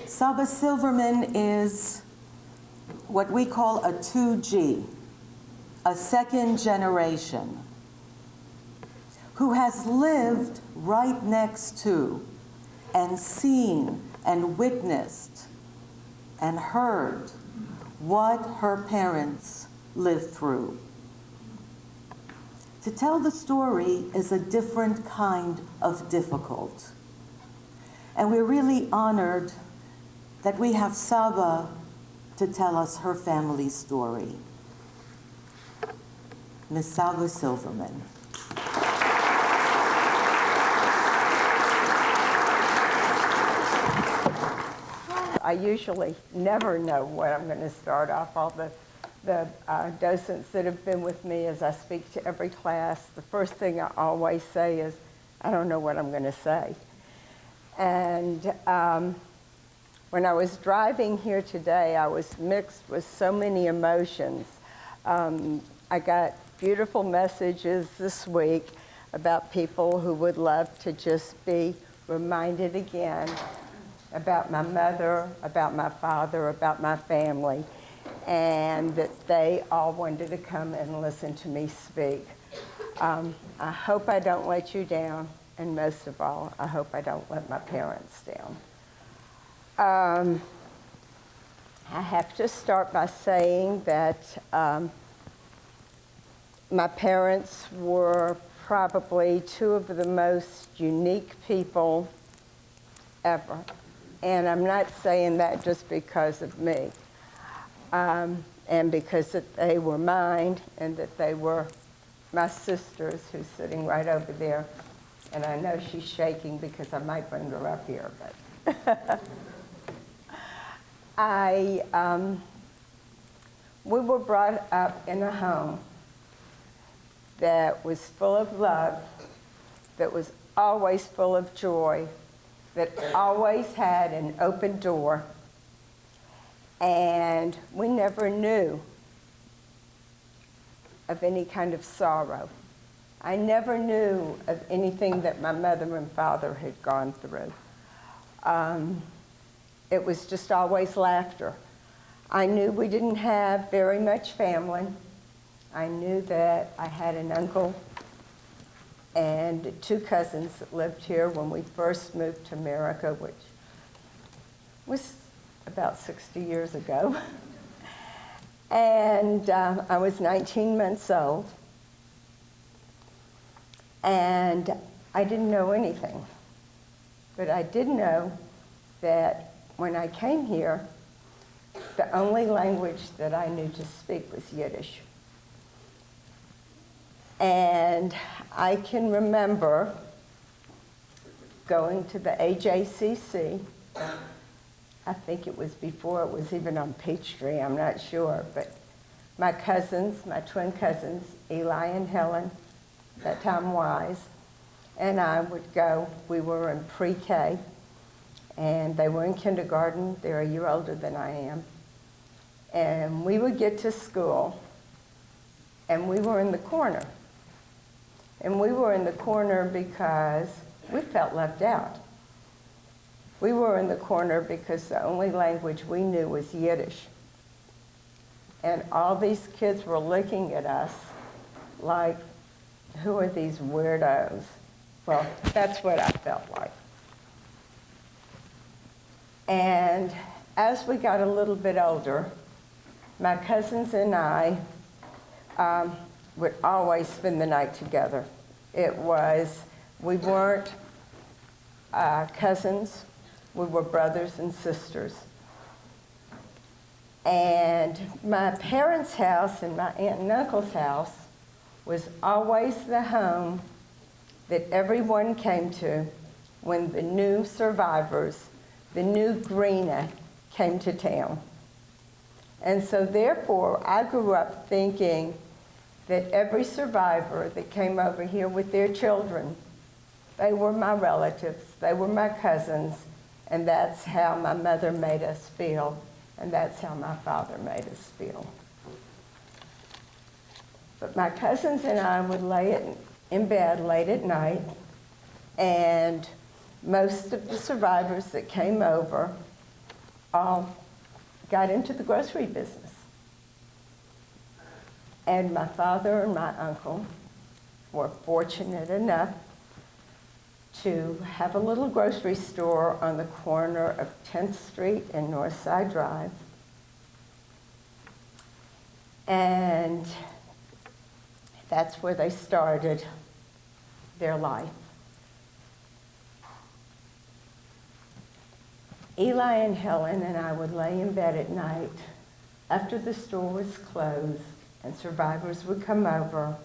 Saba Silverman is what we call a 2G, a second generation, who has lived right next to and seen and witnessed and heard what her parents lived through. To tell the story is a different kind of difficult. And we're really honored that we have Saba to tell us her family's story. Miss Saba Silverman. I usually never know what I'm going to start off. All the docents that have been with me as I speak to every class, the first thing I always say is, I don't know what I'm going to say. And when I was driving here today, I was mixed with so many emotions. I got beautiful messages this week about people who would love to just be reminded again about my mother, about my father, about my family, and that they all wanted to come and listen to me speak. I hope I don't let you down, and most of all, I hope I don't let my parents down. I have to start by saying that my parents were probably two of the most unique people ever. And I'm not saying that just because of me, and because that they were mine and that they were my sister's, who's sitting right over there. And I know she's shaking because I might bring her up here, but we were brought up in a home that was full of love, that was always full of joy, that always had an open door, and we never knew of any kind of sorrow. I never knew of anything that my mother and father had gone through. It was just always laughter. I knew we didn't have very much family. I knew that I had an uncle and two cousins that lived here when we first moved to America, which was about 60 years ago. And I was 19 months old, and I didn't know anything. But I did know that when I came here, the only language that I knew to speak was Yiddish. And I can remember going to the AJCC. I think it was before it was even on Peachtree, I'm not sure. But my cousins, my twin cousins, Eli and Helen, that time Wise, and I would go. We were in pre-K, and they were in kindergarten. They're a year older than I am. And we would get to school, and we were in the corner. And we were in the corner because we felt left out. We were in the corner because the only language we knew was Yiddish. And all these kids were looking at us like, who are these weirdos? Well, that's what I felt like. And as we got a little bit older, my cousins and I would always spend the night together. We weren't cousins, we were brothers and sisters. And my parents' house and my aunt and uncle's house was always the home that everyone came to when the new survivors, the new Greena, came to town. And so therefore, I grew up thinking that every survivor that came over here with their children, they were my relatives, they were my cousins, and that's how my mother made us feel, and that's how my father made us feel. But my cousins and I would lay in bed late at night, and most of the survivors that came over all got into the grocery business. And my father and my uncle were fortunate enough to have a little grocery store on the corner of 10th Street and Northside Drive. And that's where they started their life. Eli and Helen and I would lay in bed at night after the store was closed, and survivors would come over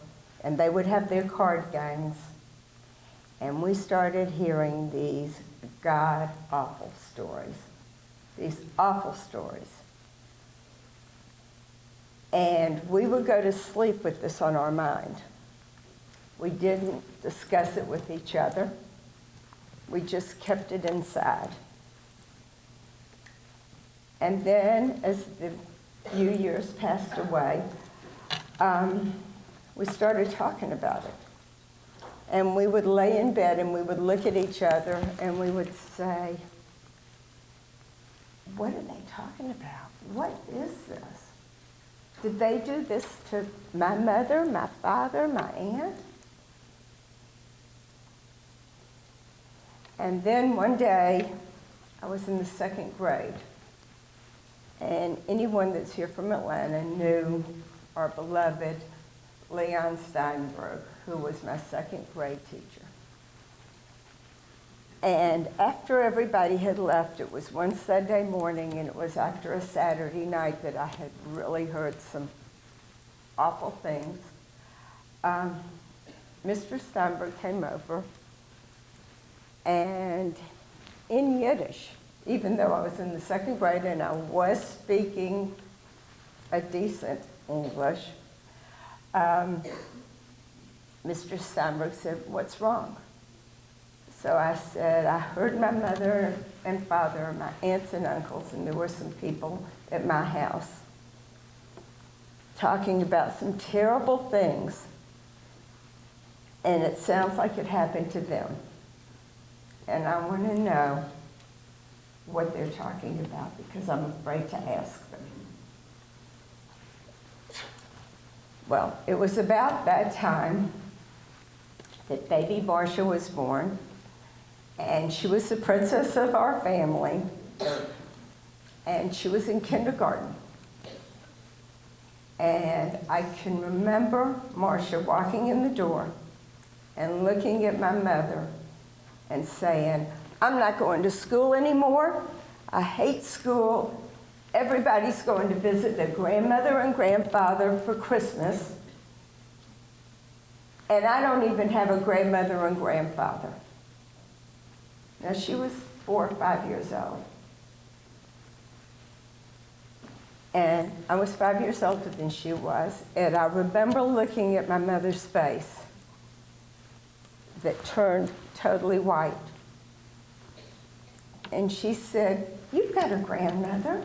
and they would have their card games. And we started hearing these god-awful stories, these awful stories. And we would go to sleep with this on our mind. We didn't discuss it with each other. We just kept it inside. And then, as the few years passed away, we started talking about it. And we would lay in bed and we would look at each other and we would say, what are they talking about? What is this? Did they do this to my mother, my father, my aunt? And then one day, I was in the 2nd grade. And anyone that's here from Atlanta knew our beloved Leon Steinberg, who was my 2nd grade teacher. And after everybody had left, it was one Sunday morning, and it was after a Saturday night that I had really heard some awful things. Mr. Steinberg came over, and in Yiddish, even though I was in the 2nd grade and I was speaking a decent English, Mr. Steinberg said, "What's wrong?" So I said, "I heard my mother and father, my aunts and uncles, and there were some people at my house talking about some terrible things, and it sounds like it happened to them. And I want to know what they're talking about because I'm afraid to ask them." Well, it was about that time that baby Marcia was born, and she was the princess of our family, and she was in kindergarten. And I can remember Marcia walking in the door and looking at my mother and saying, "I'm not going to school anymore. I hate school. Everybody's going to visit their grandmother and grandfather for Christmas. And I don't even have a grandmother and grandfather." Now, she was 4 or 5 years old. And I was 5 years older than she was. And I remember looking at my mother's face that turned totally white. And she said, "You've got a grandmother?"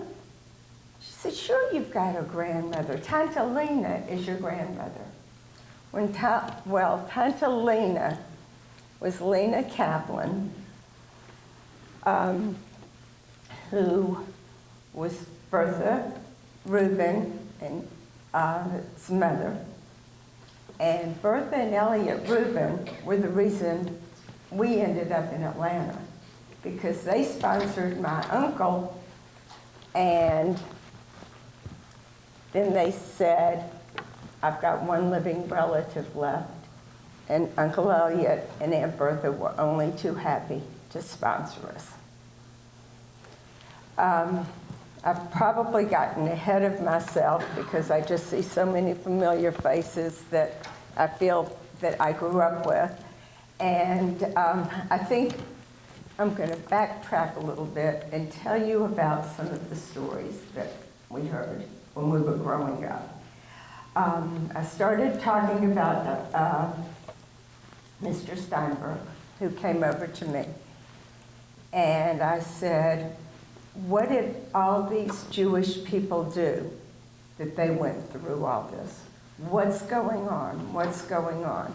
She said, "Sure, you've got a grandmother. Tanta Lena is your grandmother." Tanta Lena was Lena Kaplan, who was Bertha Reuben and his mother. And Bertha and Elliot Reuben were the reason we ended up in Atlanta, because they sponsored my uncle, and then they said, "I've got one living relative left," and Uncle Elliot and Aunt Bertha were only too happy to sponsor us. I've probably gotten ahead of myself because I just see so many familiar faces that I feel that I grew up with. And I think I'm going to backtrack a little bit and tell you about some of the stories that we heard when we were growing up. I started talking about Mr. Steinberg, who came over to me. And I said, "What did all these Jewish people do that they went through all this? What's going on? What's going on?"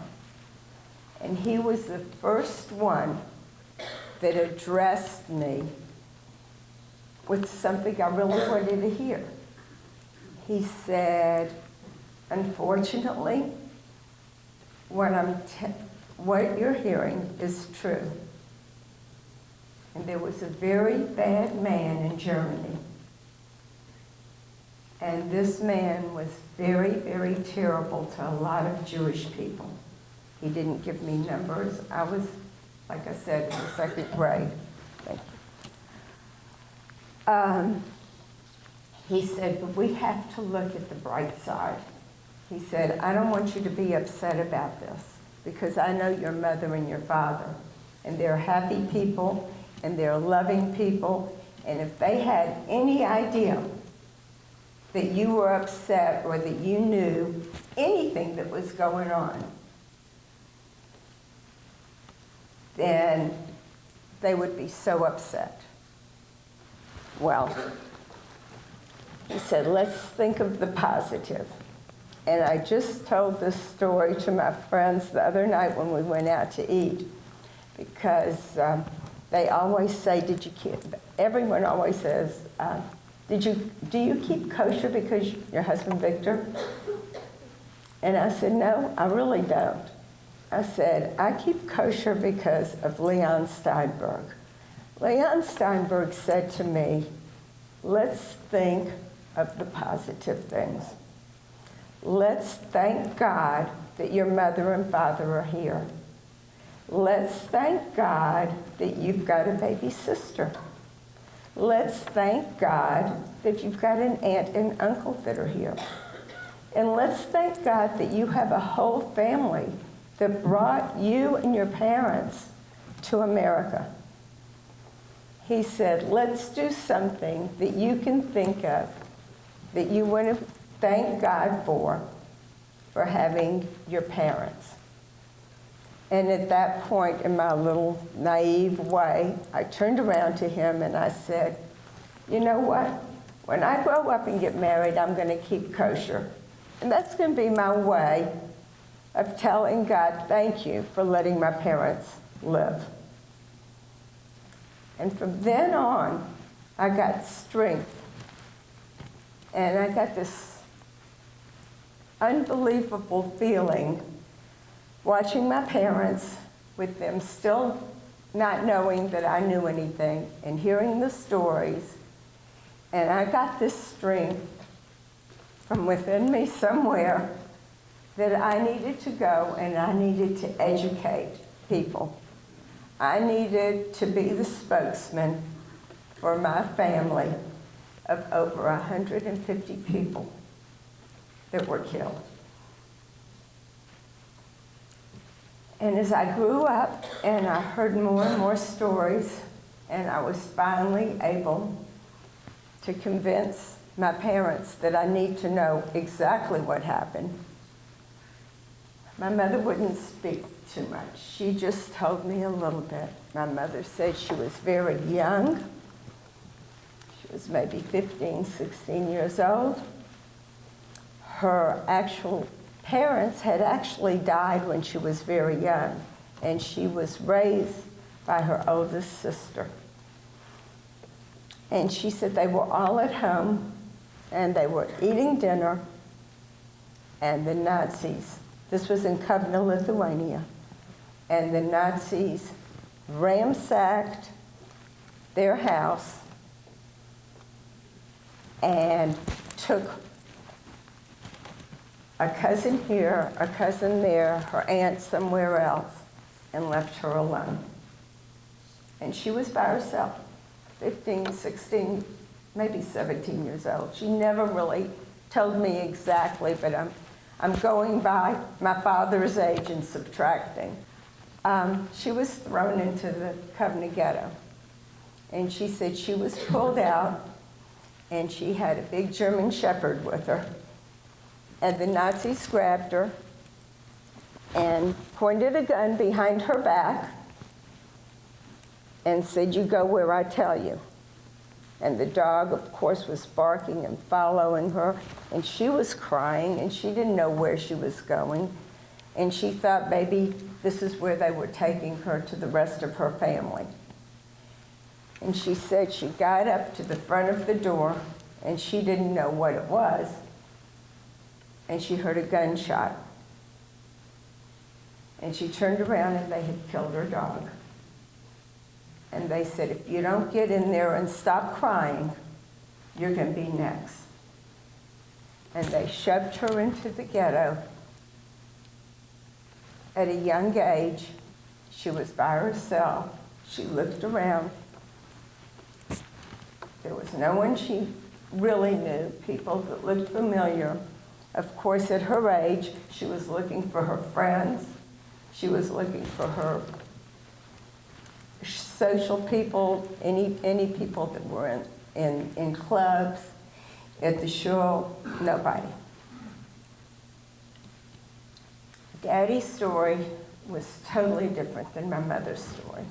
And he was the first one that addressed me with something I really wanted to hear. He said, unfortunately, what you're hearing is true. And there was a very bad man in Germany. And this man was very, very terrible to a lot of Jewish people. He didn't give me numbers. I was, like I said, in the second grade. Thank you. He said, but we have to look at the bright side. He said, I don't want you to be upset about this because I know your mother and your father, and they're happy people, and they're loving people, and if they had any idea that you were upset or that you knew anything that was going on, then they would be so upset. Well, he said, let's think of the positive. And I just told this story to my friends the other night when we went out to eat, because they always say, everyone always says, do you keep kosher because your husband Victor? And I said, no, I really don't. I said, I keep kosher because of Leon Steinberg. Leon Steinberg said to me, let's think of the positive things. Let's thank God that your mother and father are here. Let's thank God that you've got a baby sister. Let's thank God that you've got an aunt and uncle that are here. And let's thank God that you have a whole family that brought you and your parents to America. He said, let's do something that you can think of that you want to thank God for having your parents. And at that point, in my little naive way, I turned around to him and I said, you know what? When I grow up and get married, I'm going to keep kosher. And that's going to be my way of telling God, thank you for letting my parents live. And from then on, I got strength. And I got this unbelievable feeling watching my parents, with them still not knowing that I knew anything, and hearing the stories. And I got this strength from within me somewhere that I needed to go and I needed to educate people. I needed to be the spokesman for my family of over 150 people that were killed. And as I grew up and I heard more and more stories, and I was finally able to convince my parents that I need to know exactly what happened, my mother wouldn't speak too much. She just told me a little bit. My mother said she was very young. She was maybe 15, 16 years old. Her actual parents had actually died when she was very young, and she was raised by her oldest sister. And she said they were all at home, and they were eating dinner, and the Nazis, this was in Kovno, Lithuania, and the Nazis ransacked their house and took a cousin here, a cousin there, her aunt somewhere else, and left her alone. And she was by herself, 15, 16, maybe 17 years old. She never really told me exactly, but I'm going by my father's age and subtracting. She was thrown into the Kovno ghetto. And she said she was pulled out, and she had a big German Shepherd with her. And the Nazis grabbed her and pointed a gun behind her back and said, you go where I tell you. And the dog, of course, was barking and following her, and she was crying, and she didn't know where she was going. And she thought maybe this is where they were taking her to the rest of her family. And she said she got up to the front of the door, and she didn't know what it was, and she heard a gunshot. And she turned around, and they had killed her dog. And they said, if you don't get in there and stop crying, you're going to be next. And they shoved her into the ghetto. At a young age, she was by herself. She looked around. There was no one she really knew, people that looked familiar. Of course, at her age, she was looking for her friends. She was looking for her social people, any people that were in clubs, at the shul, nobody. Daddy's story was totally different than my mother's story.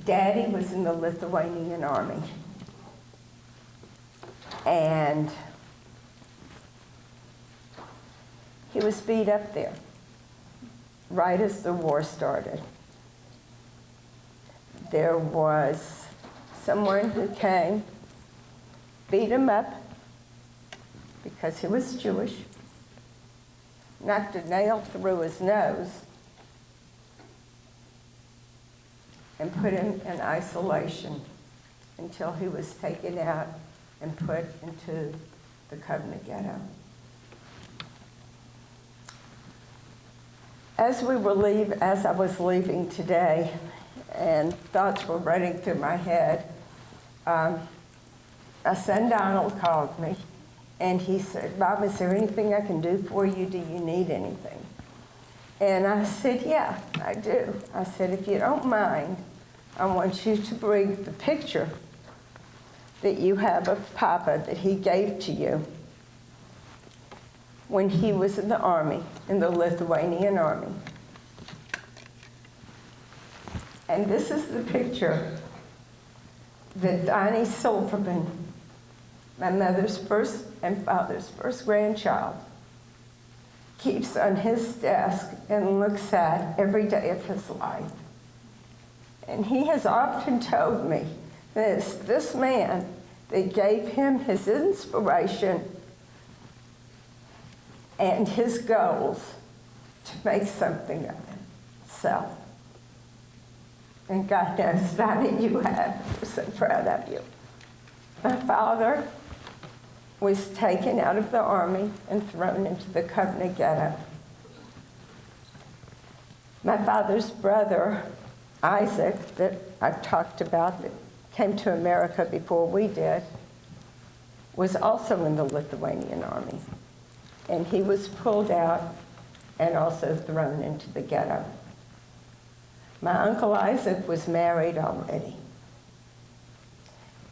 Daddy was in the Lithuanian army. And he was beat up there right as the war started. There was someone who came, beat him up because he was Jewish, knocked a nail through his nose, and put him in isolation until he was taken out and put into the Covenant Ghetto. As I was leaving today, and thoughts were running through my head, my son Donald called me, and he said, Bob, is there anything I can do for you? Do you need anything? And I said, yeah, I do. I said, if you don't mind, I want you to bring the picture that you have of Papa that he gave to you when he was in the army, in the Lithuanian army. And this is the picture that Donnie Silverman, my mother's first and father's first grandchild, keeps on his desk and looks at every day of his life. And he has often told me this man that gave him his inspiration and his goals to make something of himself. And God knows, Donnie, you have. We're so proud of you. My father was taken out of the army and thrown into the Covenant Ghetto. My father's brother, Isaac, that I've talked about, that came to America before we did, was also in the Lithuanian army. And he was pulled out and also thrown into the ghetto. My Uncle Isaac was married already.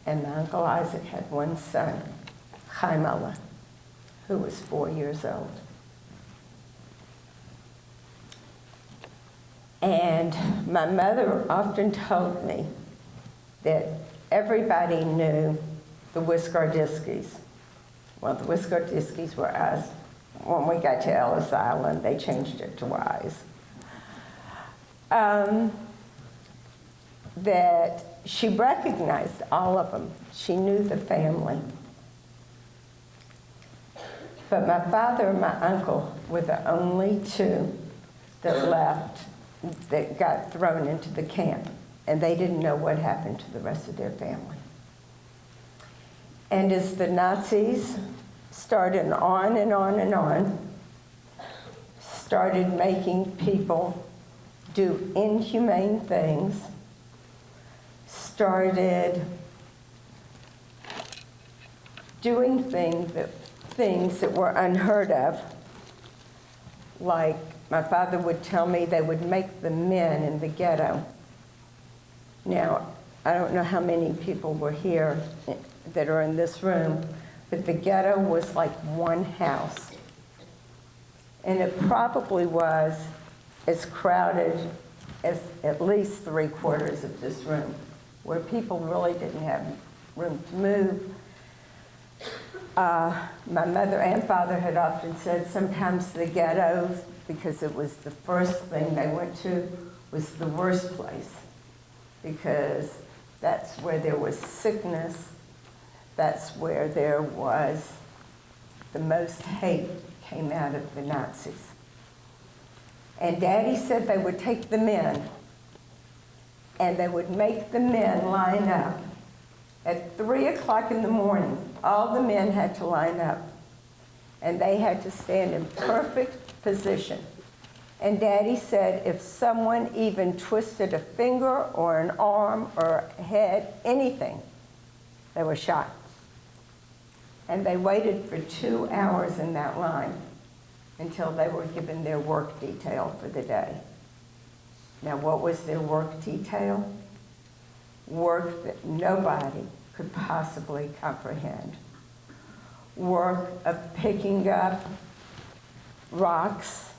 And my Uncle Isaac had one son, Chaimala, who was 4 years old. And my mother often told me that everybody knew the Wiscardiskis. Well, the Wiscardiskis were us. When we got to Ellis Island, they changed it to Wise. That she recognized all of them. She knew the family. But my father and my uncle were the only two that left, that got thrown into the camp. And they didn't know what happened to the rest of their family. And as the Nazis started on and on and on, started making people do inhumane things, started doing things that were unheard of. Like my father would tell me they would make the men in the ghetto. Now, I don't know how many people were here that are in this room, but the ghetto was like one house. And it probably was as crowded as at least 3/4 of this room, where people really didn't have room to move. My mother and father had often said sometimes the ghettos, because it was the first thing they went to, was the worst place. because that's where there was sickness, that's where there was the most hate came out of the Nazis. And Daddy said they would take the men and they would make the men line up. At 3 o'clock in the morning, all the men had to line up and they had to stand in perfect position. And Daddy said if someone even twisted a finger or an arm or a head, anything, they were shot. And they waited for 2 hours in that line until they were given their work detail for the day. Now, what was their work detail? Work that nobody could possibly comprehend. Work of picking up rocks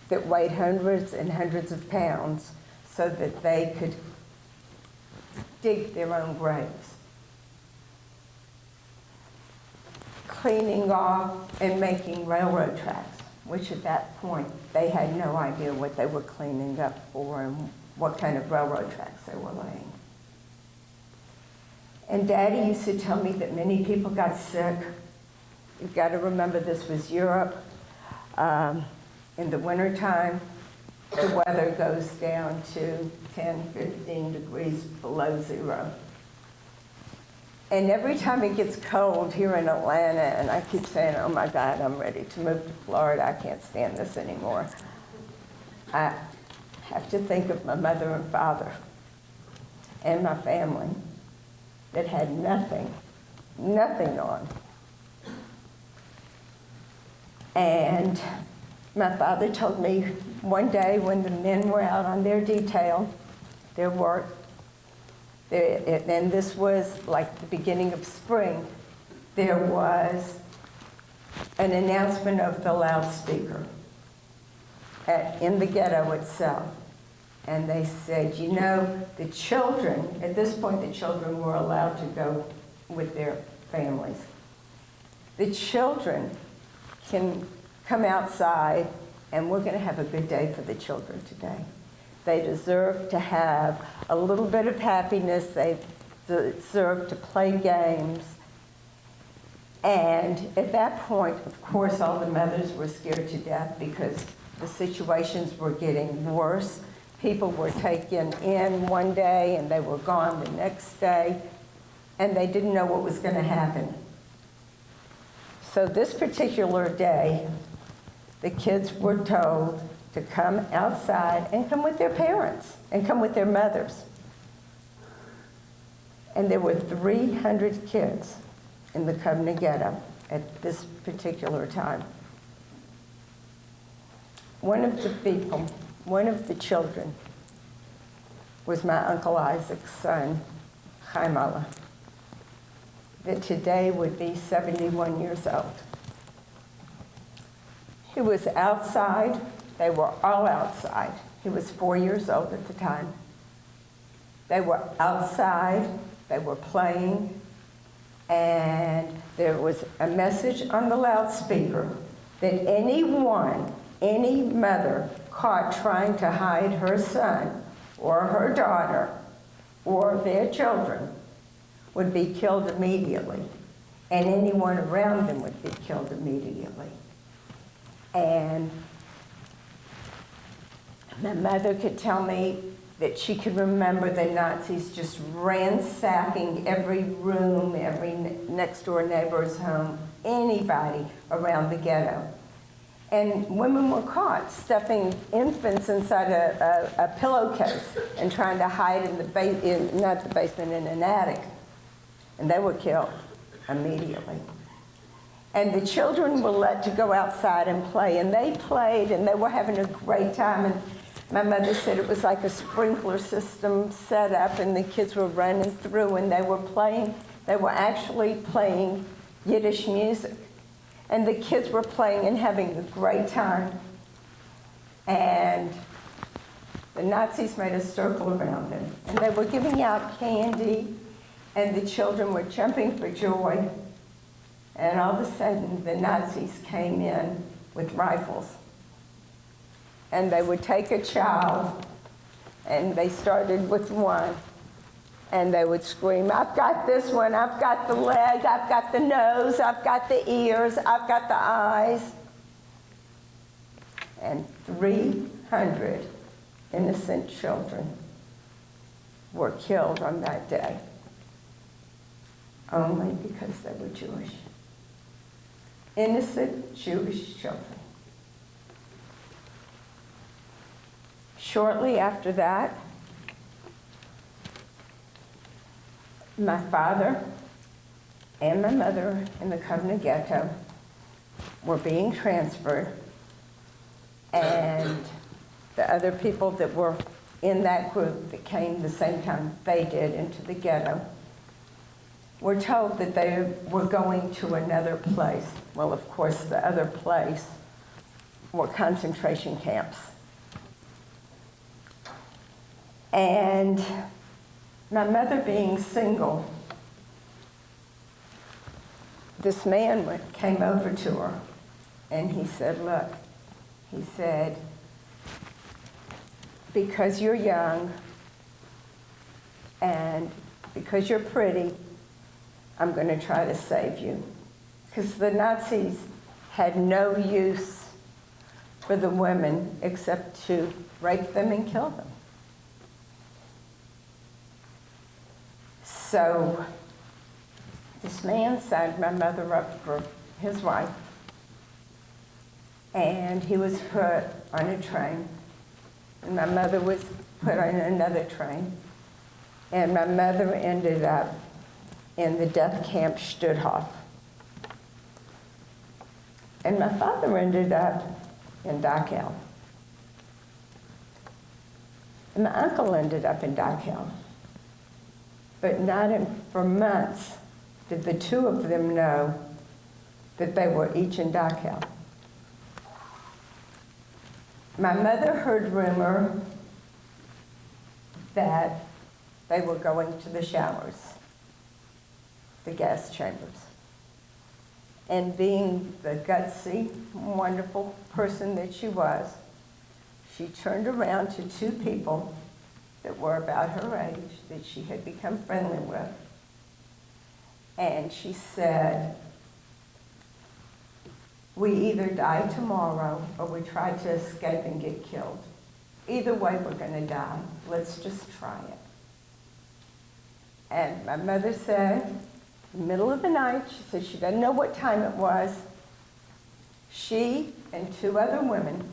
that weighed hundreds and hundreds of pounds so that they could dig their own graves. Cleaning off and making railroad tracks, which at that point they had no idea what they were cleaning up for and what kind of railroad tracks they were laying. And Daddy used to tell me that many people got sick. You've got to remember this was Europe. In the wintertime, the weather goes down to 10, 15 degrees below zero. And every time it gets cold here in Atlanta, and I keep saying, oh my God, I'm ready to move to Florida, I can't stand this anymore. I have to think of my mother and father and my family that had nothing on. And my father told me one day when the men were out on their detail, their work, and this was like the beginning of spring, there was an announcement of the loudspeaker in the ghetto itself. And they said, you know, the children, at this point the children were allowed to go with their families. The children can come outside and we're going to have a good day for the children today. They deserve to have a little bit of happiness. They deserve to play games. And at that point, of course, all the mothers were scared to death because the situations were getting worse. People were taken in one day and they were gone the next day, and they didn't know what was going to happen. So this particular day, the kids were told to come outside and come with their parents and come with their mothers. And there were 300 kids in the Kovna ghetto at this particular time. One of the children was my Uncle Isaac's son, Chaimala, that today would be 71 years old. He was outside. They were all outside. He was 4 years old at the time. They were outside. They were playing. And there was a message on the loudspeaker that any mother caught trying to hide her son or her daughter or their children would be killed immediately, and anyone around them would be killed immediately. And my mother could tell me that she could remember the Nazis just ransacking every room, every next door neighbor's home, anybody around the ghetto. And women were caught stuffing infants inside a pillowcase and trying to hide in not the basement, in an attic. And they were killed immediately. And the children were let to go outside and play. And they played, and they were having a great time. And my mother said it was like a sprinkler system set up, and the kids were running through, and they were playing. They were actually playing Yiddish music. And the kids were playing and having a great time. And the Nazis made a circle around them. And they were giving out candy, and the children were jumping for joy. And all of a sudden, the Nazis came in with rifles. And they would take a child And they started with one. And they would scream, I've got this one, I've got the leg, I've got the nose, I've got the ears, I've got the eyes. And 300 innocent children were killed on that day, only because they were Jewish. Innocent Jewish children. Shortly after that, my father and my mother in the Covenant Ghetto were being transferred, and the other people that were in that group that came the same time they did into the ghetto were told that they were going to another place. Well, of course, the other place were concentration camps. And my mother being single, this man came over to her and he said, look, he said, because you're young and because you're pretty, I'm going to try to save you. Because the Nazis had no use for the women except to rape them and kill them. So this man signed my mother up for his wife, and he was put on a train, and my mother was put on another train, and my mother ended up in the death camp Stutthof. And my father ended up in Dachau. And my uncle ended up in Dachau. But for months did the two of them know that they were each in Dachau. My mother heard rumor that they were going to the showers, the gas chambers. And being the gutsy, wonderful person that she was, she turned around to two people that were about her age, that she had become friendly with. And she said, we either die tomorrow or we try to escape and get killed. Either way, we're going to die. Let's just try it. And my mother said, in the middle of the night, she said she doesn't know what time it was, she and two other women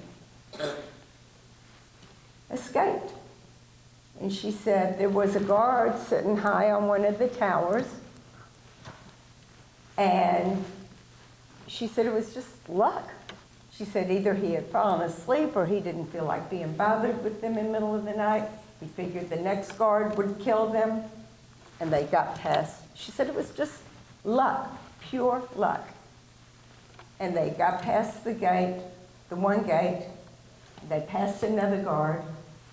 escaped. And she said there was a guard sitting high on one of the towers, and she said it was just luck. She said either he had fallen asleep or he didn't feel like being bothered with them in the middle of the night. He figured the next guard would kill them, and they got past. She said it was just luck, pure luck. And they got past the gate, the one gate, they passed another guard,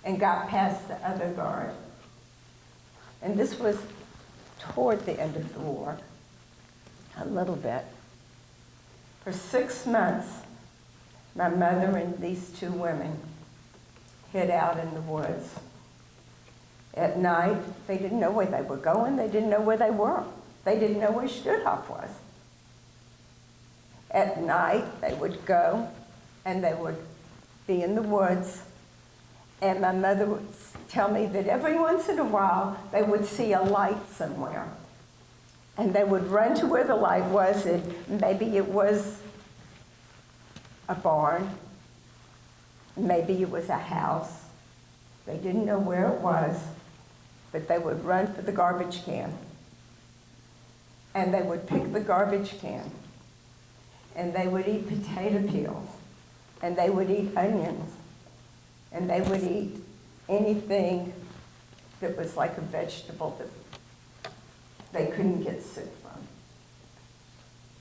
and got past the other guard. And this was toward the end of the war, a little bit. For 6 months, my mother and these two women hid out in the woods. At night, they didn't know where they were going. They didn't know where they were. They didn't know where Stutthof was. At night, they would go, and they would be in the woods, and my mother would tell me that every once in a while, they would see a light somewhere. And they would run to where the light was, and maybe it was a barn, maybe it was a house. They didn't know where it was, but they would run for the garbage can. And they would pick the garbage can, and they would eat potato peels, and they would eat onions, and they would eat anything that was like a vegetable that they couldn't get sick from.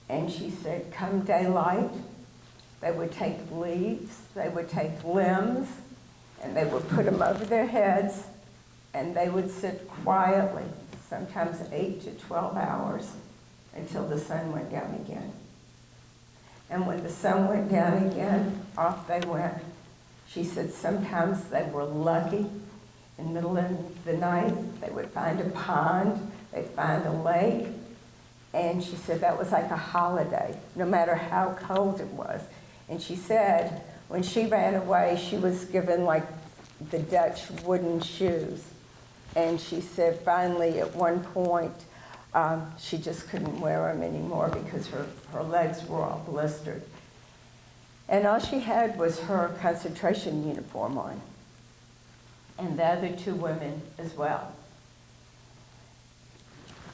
And she said, come daylight, they would take leaves, they would take limbs, and they would put them over their heads, and they would sit quietly, sometimes 8 to 12 hours, until the sun went down again. And when the sun went down again, off they went. She said sometimes they were lucky in the middle of the night, they would find a pond, they'd find a lake, and she said that was like a holiday, no matter how cold it was. And she said when she ran away, she was given like the Dutch wooden shoes. And she said finally at one point, she just couldn't wear them anymore because her legs were all blistered. And all she had was her concentration uniform on, and the other two women as well.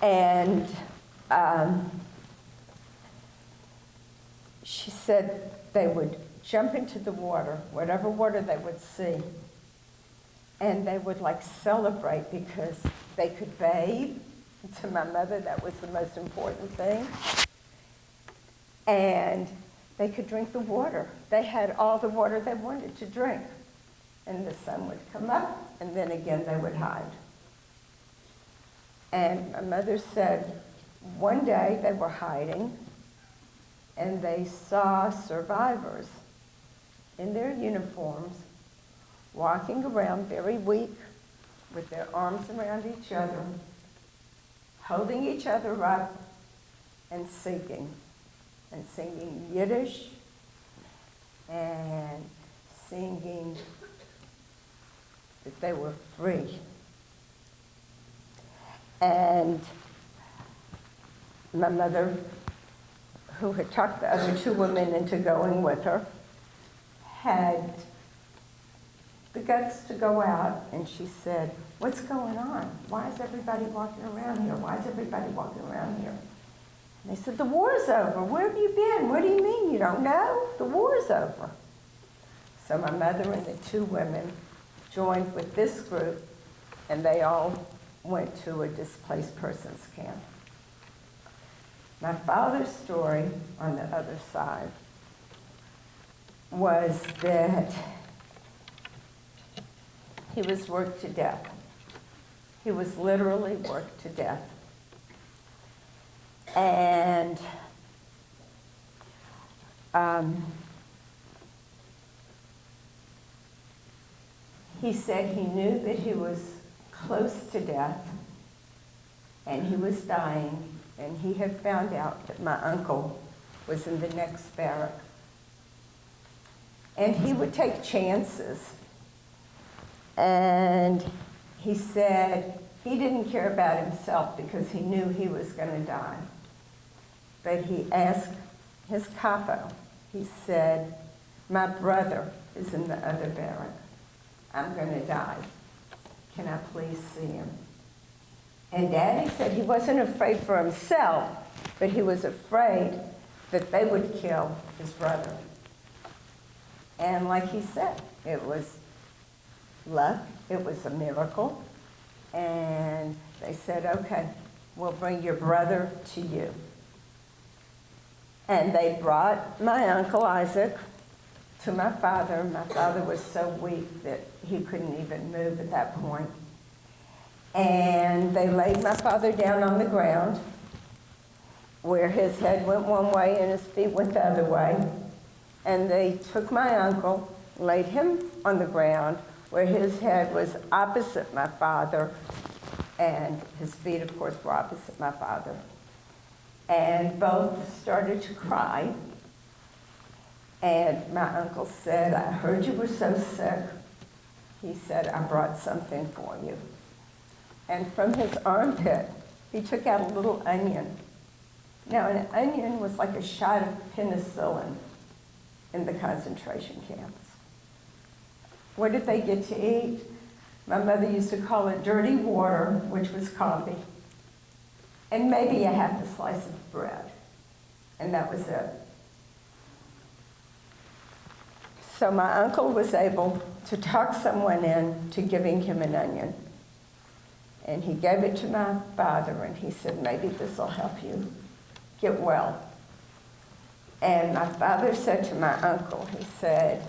And she said they would jump into the water, whatever water they would see, and they would like celebrate because they could bathe. To my mother, that was the most important thing. And they could drink the water. They had all the water they wanted to drink. And the sun would come up, and then again they would hide. And my mother said one day they were hiding, and they saw survivors in their uniforms walking around very weak with their arms around each other, holding each other up and singing Yiddish and singing that they were free. And my mother, who had talked the other two women into going with her, had the guts to go out, and she said, "What's going on? Why is everybody walking around here? Why is everybody walking around here?" And they said, "The war's over. Where have you been? What do you mean you don't know? The war's over." So my mother and the two women joined with this group, and they all went to a displaced persons camp. My father's story on the other side was that he was worked to death. He was literally worked to death. And he said he knew that he was close to death and he was dying, and he had found out that my uncle was in the next barrack. And he would take chances. And he said he didn't care about himself because he knew he was going to die. But he asked his capo, he said, "My brother is in the other barrack. I'm going to die. Can I please see him?" And Daddy said he wasn't afraid for himself, but he was afraid that they would kill his brother. And like he said, it was luck, it was a miracle. And they said, "Okay, we'll bring your brother to you." And they brought my Uncle Isaac to my father. My father was so weak that he couldn't even move at that point. And they laid my father down on the ground where his head went one way and his feet went the other way. And they took my uncle, laid him on the ground where his head was opposite my father, and his feet, of course, were opposite my father. And both started to cry. And my uncle said, "I heard you were so sick." He said, "I brought something for you." And from his armpit, he took out a little onion. Now, an onion was like a shot of penicillin in the concentration camps. What did they get to eat? My mother used to call it dirty water, which was coffee, and maybe a half a slice of bread. And that was it. So my uncle was able to talk someone into giving him an onion. And he gave it to my father, and he said, "Maybe this will help you get well." And my father said to my uncle, he said,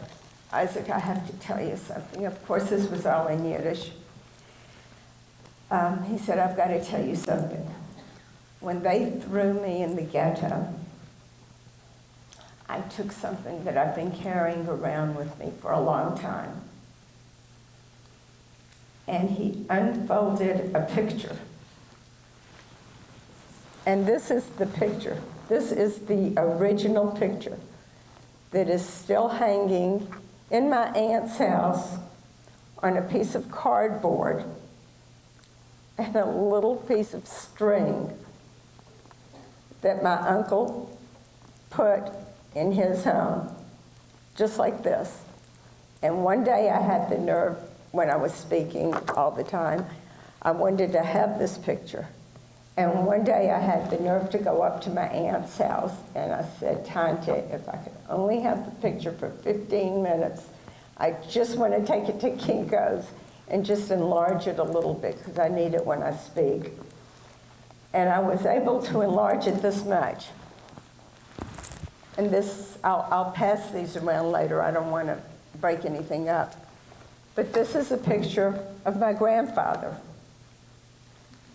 "Isaac, I have to tell you something." Of course, this was all in Yiddish. He said, "I've got to tell you something. When they threw me in the ghetto, I took something that I've been carrying around with me for a long time. and he unfolded a picture. And this is the picture. This is the original picture that is still hanging in my aunt's house on a piece of cardboard and a little piece of string that my uncle put in his home, just like this. And one day I had the nerve, when I was speaking all the time, I wanted to have this picture. And one day I had the nerve to go up to my aunt's house, and I said, Tante, if I could only have the picture for 15 minutes, I just want to take it to Kinko's and just enlarge it a little bit, because I need it when I speak. And I was able to enlarge it this much. And this, I'll pass these around later. I don't want to break anything up. But this is a picture of my grandfather.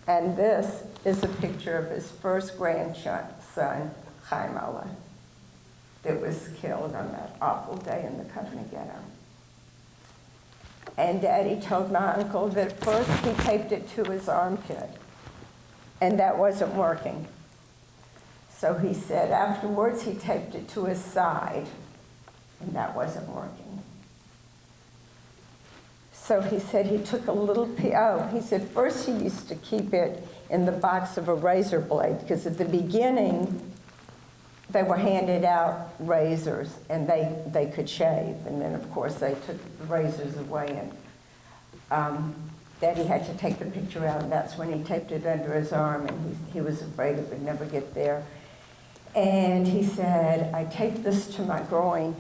And this is a picture of his first grandson, Chaim Ola, that was killed on that awful day in the Company ghetto. And Daddy told my uncle that first he taped it to his armpit, and that wasn't working. So he said afterwards he taped it to his side, and that wasn't working. So he said he took a little he said first he used to keep it in the box of a razor blade, because at the beginning they were handed out razors and they could shave, and then of course they took the razors away, and Daddy had to take the picture out, and that's when he taped it under his arm, and he was afraid it would never get there. And he said, I taped this to my groin,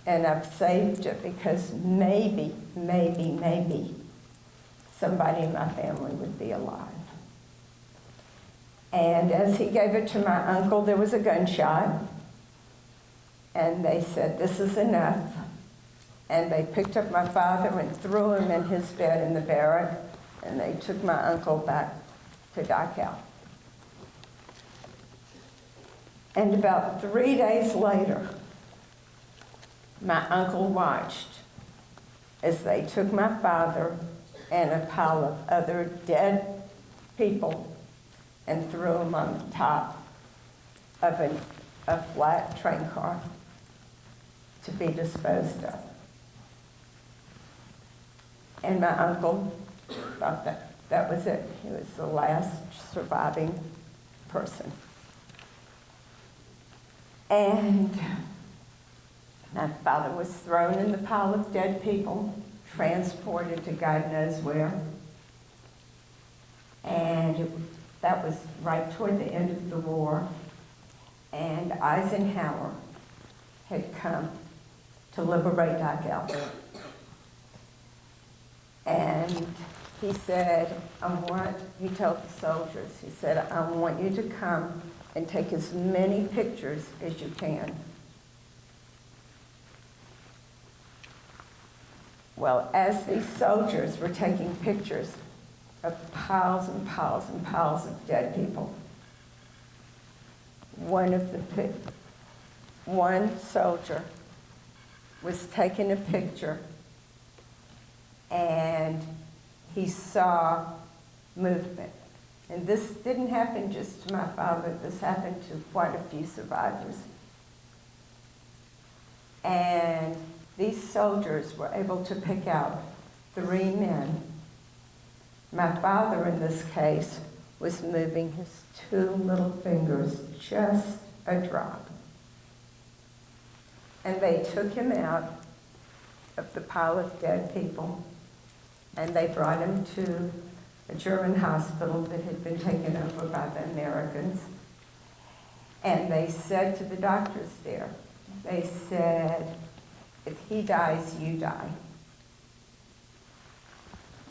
and I've saved it because maybe somebody in my family would be alive. And as he gave it to my uncle, there was a gunshot, and they said, this is enough. And they picked up my father and threw him in his bed in the barrack, and they took my uncle back to Dachau. And about 3 days later, my uncle watched as they took my father and a pile of other dead people and threw them on the top of a flat train car to be disposed of. And my uncle thought that was it. He was the last surviving person. And my father was thrown in the pile of dead people, transported to God knows where. And that was right toward the end of the war. And Eisenhower had come to liberate Dachau. And he said, he told the soldiers, he said, I want you to come and take as many pictures as you can. Well, as these soldiers were taking pictures of piles and piles and piles of dead people, one soldier was taking a picture, and he saw movement. And this didn't happen just to my father, this happened to quite a few survivors. And these soldiers were able to pick out 3 men. My father, in this case, was moving his 2 little fingers just a drop. And they took him out of the pile of dead people, and they brought him to a German hospital that had been taken over by the Americans. And they said to the doctors there, they said, if he dies, you die.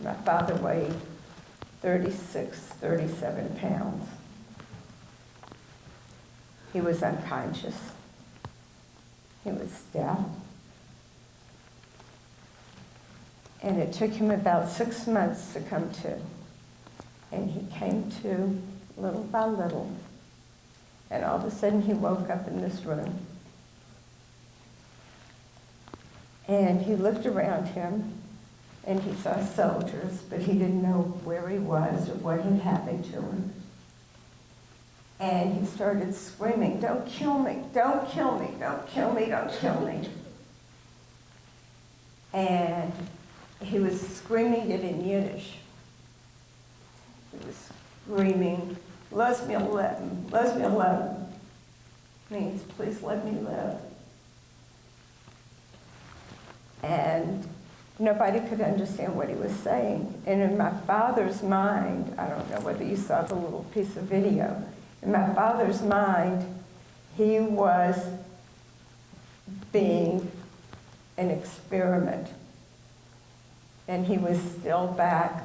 My father weighed 37 pounds. He was unconscious. He was deaf. And it took him about 6 months to come to. And he came to little by little. And all of a sudden he woke up in this room. And he looked around him, and he saw soldiers, but he didn't know where he was or what had happened to him. And he started screaming, "Don't kill me, don't kill me, don't kill me, don't kill me." And he was screaming it in Yiddish. He was screaming, "Lass mir leben, lass mir leben." Means, please let me live. And nobody could understand what he was saying. And in my father's mind, I don't know whether you saw the little piece of video, in my father's mind, he was being an experiment. And he was still back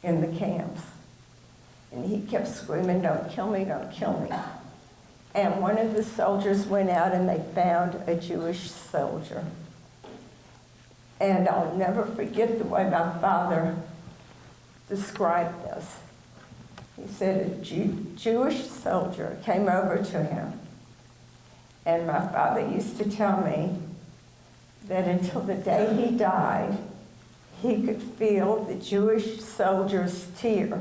in the camps. And he kept screaming, "Don't kill me, don't kill me." And one of the soldiers went out and they found a Jewish soldier. And I'll never forget the way my father described this. He said a Jewish soldier came over to him. And my father used to tell me that until the day he died, he could feel the Jewish soldier's tear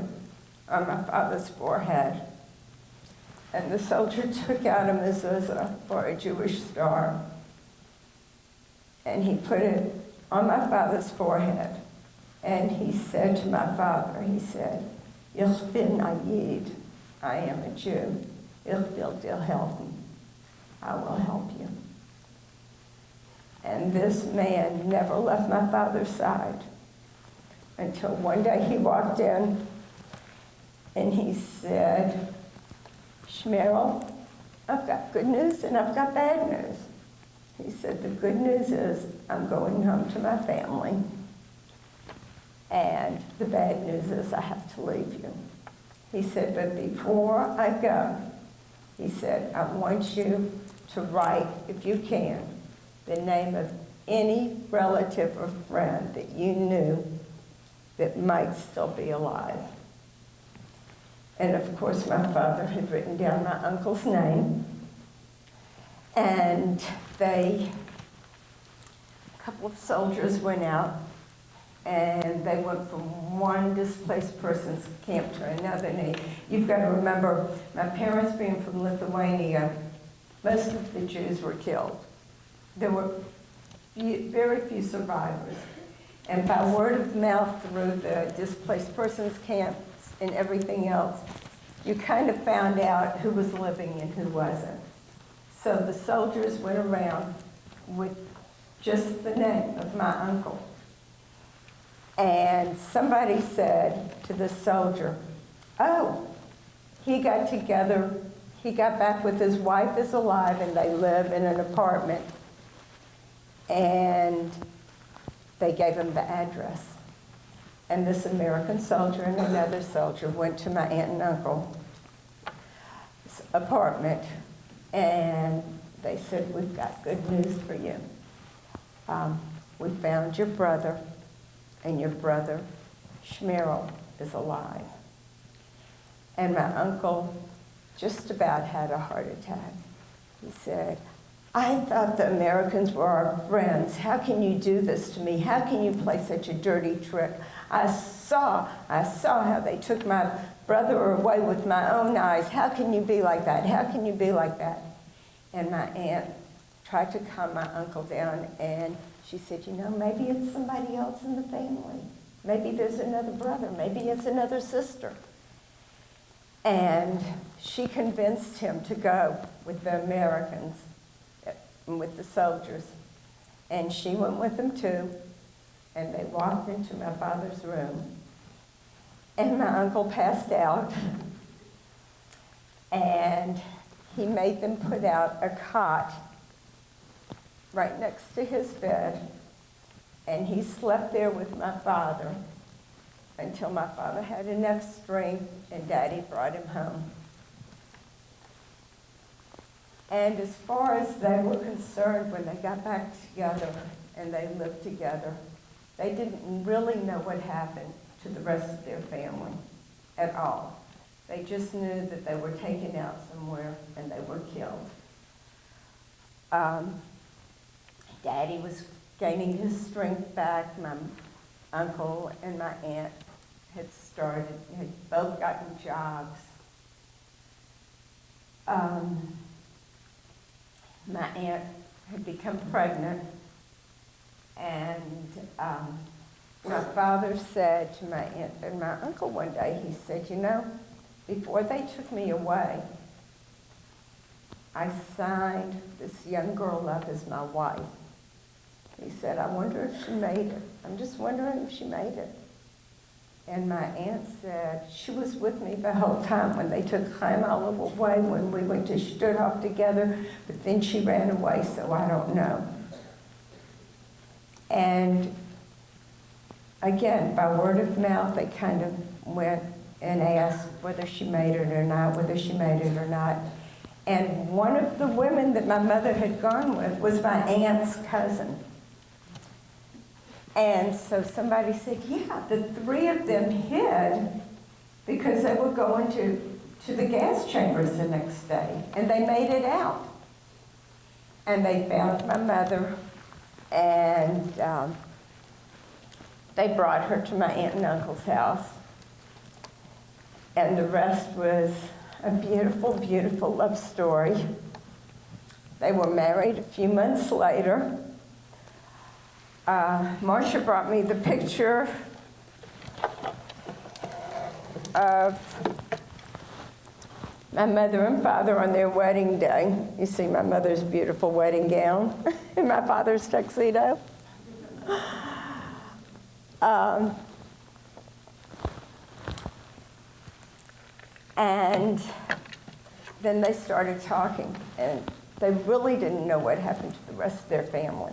on my father's forehead. And the soldier took out a mezuzah, or a Jewish star, and he put it on my father's forehead. And he said to my father, he said, "Ich bin a Yid, I am a Jew. Ich will dir helfen. I will help you." And this man never left my father's side until one day he walked in and he said, "Shmerel, I've got good news and I've got bad news." He said, "The good news is I'm going home to my family. And the bad news is I have to leave you." He said, "But before I go," he said, "I want you to write, if you can, the name of any relative or friend that you knew that might still be alive." And of course, my father had written down my uncle's name. And a couple of soldiers went out, and they went from one displaced person's camp to another. And you've got to remember, my parents being from Lithuania, most of the Jews were killed. There were very few survivors. And by word of mouth through the displaced persons camps and everything else, you kind of found out who was living and who wasn't. So the soldiers went around with just the name of my uncle. And somebody said to the soldier, "Oh, he got back with his wife is alive and they live in an apartment." And they gave him the address. And this American soldier and another soldier went to my aunt and uncle's apartment, and they said, "We've got good news for you. We found your brother, and your brother, Shmerel, is alive." And my uncle just about had a heart attack. He said, "I thought the Americans were our friends. How can you do this to me? How can you play such a dirty trick? I saw how they took my brother away with my own eyes. How can you be like that? How can you be like that?" And my aunt tried to calm my uncle down, and she said, "You know, maybe it's somebody else in the family. Maybe there's another brother. Maybe it's another sister." And she convinced him to go with the Americans, with the soldiers. And she went with them too, and they walked into my father's room. And my uncle passed out, and he made them put out a cot right next to his bed, and he slept there with my father until my father had enough strength and Daddy brought him home. And as far as they were concerned, when they got back together and they lived together, they didn't really know what happened to the rest of their family at all. They just knew that they were taken out somewhere and they were killed. Daddy was gaining his strength back. uncle and my aunt had both gotten jobs. My aunt had become pregnant, and my father said to my aunt and my uncle one day, he said, you know, before they took me away, I signed this young girl up as my wife. He said, I wonder if she made it. I'm just wondering if she made it. And my aunt said, she was with me the whole time when they took Chaim Olive away, when we went to Stutthof together, but then she ran away, so I don't know. And again, by word of mouth, they kind of went and asked whether she made it or not, And one of the women that my mother had gone with was my aunt's cousin. And so somebody said, yeah, the three of them hid because they were going to the gas chambers the next day, and they made it out. And they found my mother, and they brought her to my aunt and uncle's house. And the rest was a beautiful, beautiful love story. They were married a few months later. Marcia brought me the picture of my mother and father on their wedding day. You see my mother's beautiful wedding gown and my father's tuxedo. And then they started talking, and they really didn't know what happened to the rest of their family.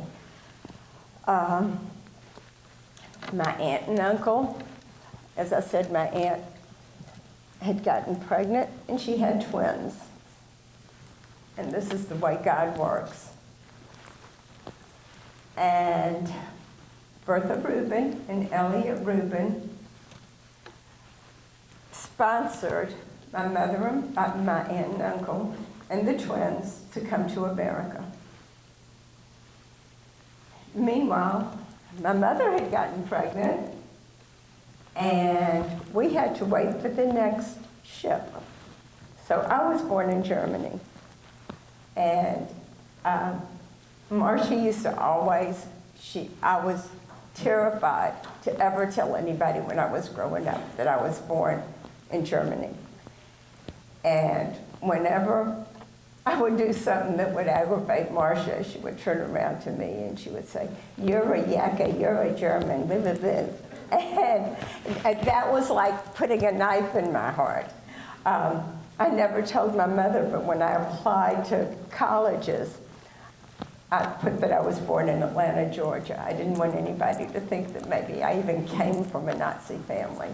My aunt and uncle, as I said, my aunt had gotten pregnant, and she had twins. And this is the way God works. And Bertha Rubin and Elliot Rubin sponsored my mother and my aunt and uncle and the twins to come to America. Meanwhile, my mother had gotten pregnant, and we had to wait for the next ship. So I was born in Germany. And Marcia used to always, I was terrified to ever tell anybody when I was growing up that I was born in Germany. And whenever I would do something that would aggravate Marcia, she would turn around to me and she would say, you're a Yaka, you're a German, blah, blah, blah. And that was like putting a knife in my heart. I never told my mother, but when I applied to colleges, I put that I was born in Atlanta, Georgia. I didn't want anybody to think that maybe I even came from a Nazi family.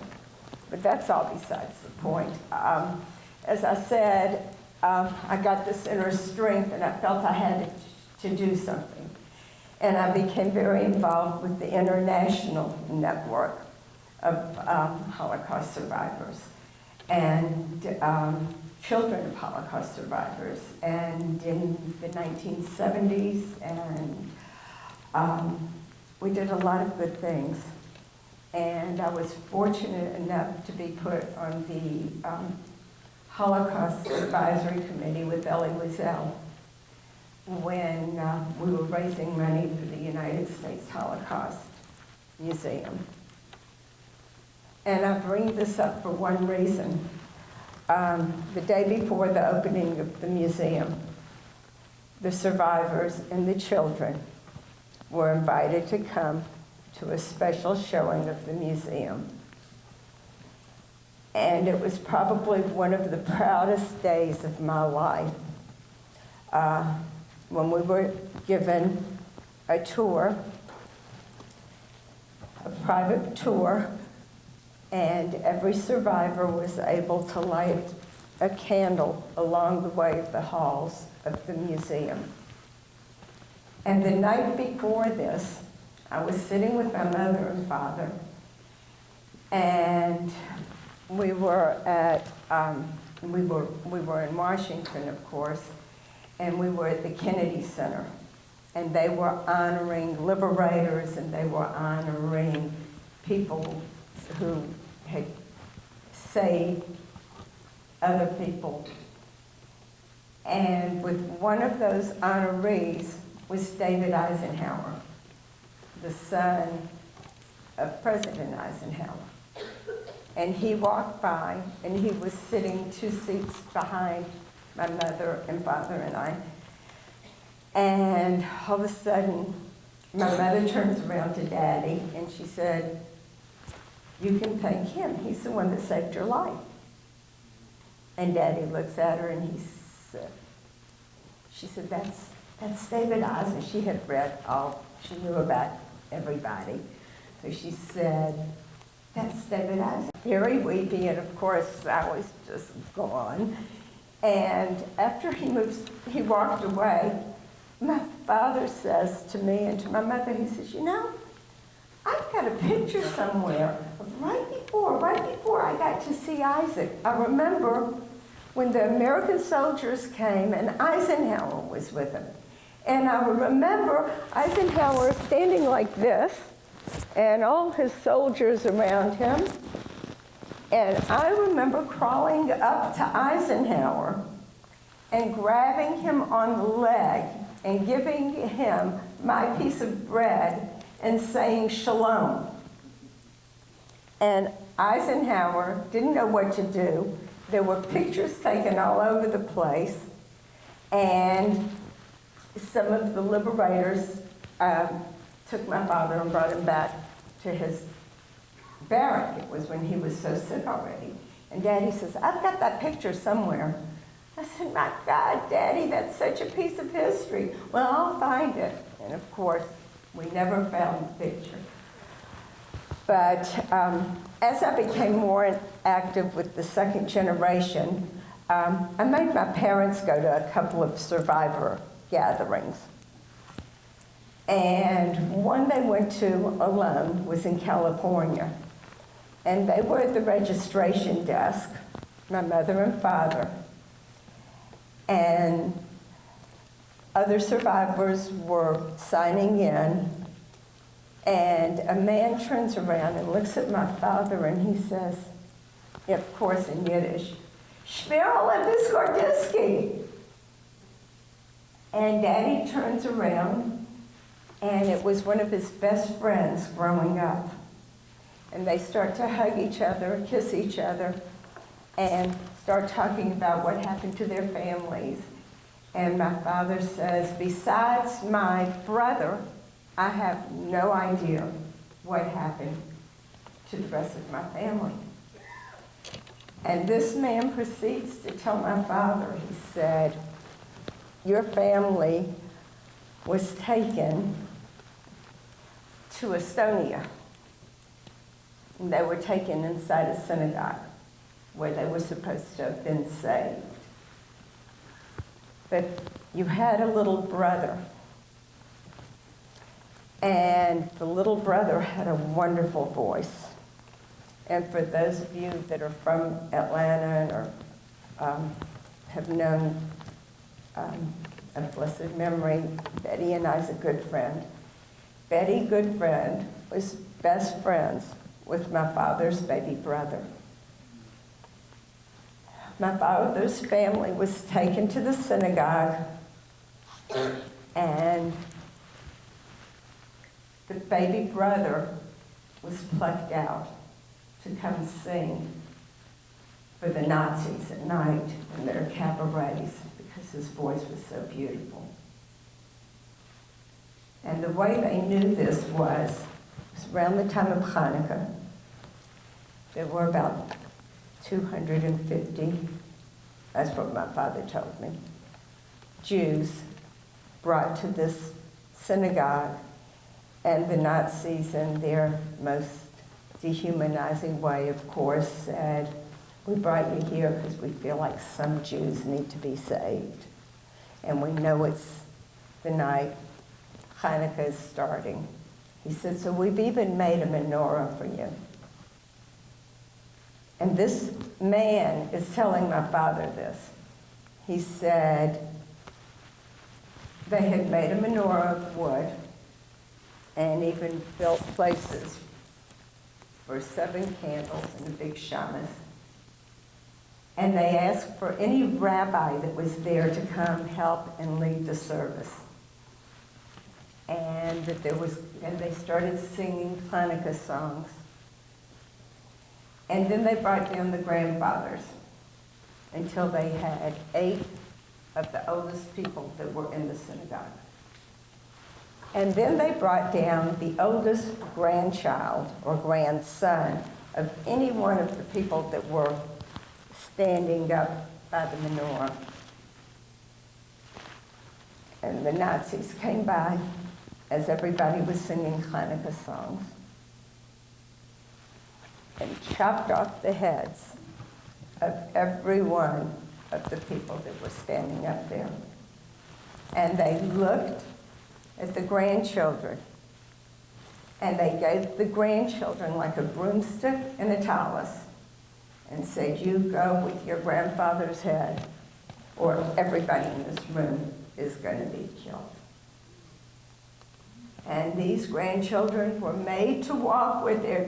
But that's all besides the point. As I said, I got this inner strength, and I felt I had to do something. And I became very involved with the international network of Holocaust survivors and children of Holocaust survivors. And in the 1970s, and we did a lot of good things. And I was fortunate enough to be put on the Holocaust Advisory Committee with Elie Wiesel when we were raising money for the United States Holocaust Museum. And I bring this up for one reason. The day before the opening of the museum, the survivors and the children were invited to come to a special showing of the museum. And it was probably one of the proudest days of my life when we were given a tour, a private tour, and every survivor was able to light a candle along the way of the halls of the museum. And the night before this, I was sitting with my mother and father, and we were at, we were in Washington, of course, and we were at the Kennedy Center. And they were honoring liberators, and they were honoring people who had saved other people. And with one of those honorees was David Eisenhower, the son of President Eisenhower. And he walked by, and he was sitting 2 seats behind my mother and father and I. And all of a sudden, my mother turns around to Daddy, and she said, "You can thank him. He's the one that saved your life." And Daddy looks at her, and she said, that's David Eisenhower. She had read all, she knew about everybody. So she said, "That's David Eisenhower." Very weepy, and of course, I was just gone. And after he walked away, my father says to me and to my mother, he says, "You know, I've got a picture somewhere of right before I got to see Isaac. I remember when the American soldiers came and Eisenhower was with them. And I remember Eisenhower standing like this and all his soldiers around him. And I remember crawling up to Eisenhower and grabbing him on the leg and giving him my piece of bread and saying shalom." And Eisenhower didn't know what to do. There were pictures taken all over the place, and some of the liberators took my father and brought him back to his barrack. It was when he was so sick already. And Daddy says, "I've got that picture somewhere." I said, "My God, Daddy, that's such a piece of history." "Well, I'll find it." And of course, we never found the picture. But as I became more active with the second generation, I made my parents go to a couple of survivor gatherings. And one they went to alone was in California. And they were at the registration desk, my mother and father. And other survivors were signing in. And a man turns around and looks at my father and he says, of course in Yiddish, "Shmirel Viskordiski." And Daddy turns around, and it was one of his best friends growing up. And they start to hug each other, kiss each other, and start talking about what happened to their families. And my father says, "Besides my brother, I have no idea what happened to the rest of my family." And this man proceeds to tell my father, he said, "Your family was taken to Estonia. And they were taken inside a synagogue where they were supposed to have been saved. But you had a little brother. And the little brother had a wonderful voice. And for those of you that are from Atlanta or have known of blessed memory, Betty and I's a good friend. Betty, good friend, was best friends with my father's baby brother. My father's family was taken to the synagogue, and the baby brother was plucked out to come sing for the Nazis at night in their cabarets because his voice was so beautiful. And the way they knew this was around the time of Hanukkah. There were about 250, that's what my father told me, Jews brought to this synagogue, and the Nazis, in their most dehumanizing way, of course, said, "We brought you here because we feel like some Jews need to be saved. And we know it's the night Hanukkah is starting." He said, "So we've even made a menorah for you." And this man is telling my father this. He said they had made a menorah of wood and even built places for 7 candles and a big shamus. And they asked for any rabbi that was there to come help and lead the service. And they started singing Hanukkah songs. And then they brought down the grandfathers until they had 8 of the oldest people that were in the synagogue. And then they brought down the oldest grandchild or grandson of any one of the people that were standing up by the menorah. And the Nazis came by as everybody was singing Hanukkah songs and chopped off the heads of every one of the people that were standing up there. And they looked at the grandchildren, and they gave the grandchildren like a broomstick and a talus and said, "You go with your grandfather's head, or everybody in this room is going to be killed." And these grandchildren were made to walk with their